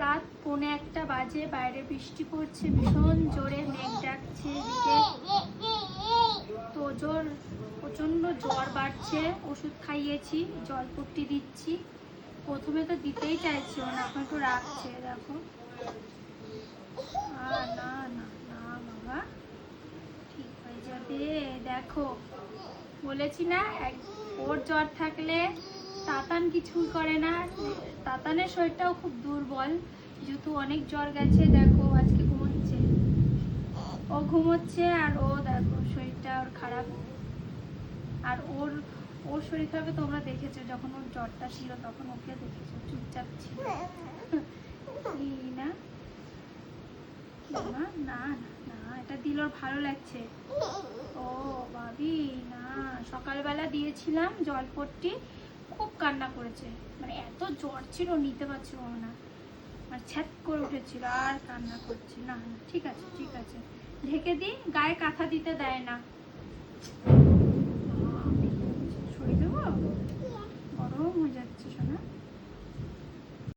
রাত 1:45 বাজে, বাইরে বৃষ্টি পড়ছে, ভীষণ জোরে মেঘ ডাকছে এদিকে। তো প্রচণ্ড জ্বর বাড়ছে, ওষুধ খাইয়েছি, জলপট্টি দিচ্ছি। প্রথমে তো দিতেই চাইছিল না, এখন একটু রাখছে। দেখো না না না বাবা, ঠিক হয়ে যাবে। দেখো বলেছি না, ওর জ্বর থাকলে তাতান কিছুই করে না। তাতানের শরীরটাও খুব দুর্বল, যেহেতু অনেক জ্বর গেছে। দেখো আজকে ঘুমোচ্ছে, ও ঘুমোচ্ছে, আর ও দেখো শরীরটা ওর খারাপ। আর ওর শরীর খারাপে তোমরা দেখেছো, যখন ওর জ্বরটা ছিল তখন ওকে দেখেছো চুপচাপ ছিল। না না না না, এটা দিল, ওর ভালো লাগছে। ও ভাবি না, সকালবেলা দিয়েছিলাম জলপট্টি, খুব কান্না করেছে, মানে এত জ্বর ছিল নিতে পারছিল না, আর ছ্যাত করে উঠেছিল, আর কান্না করছে। না না ঠিক আছে ঠিক আছে, ঢেকে দিই, গায়ে কাঁথা দিতে দেয় না। সরিয়ে দেবো, গরম হয়ে যাচ্ছে সোনা।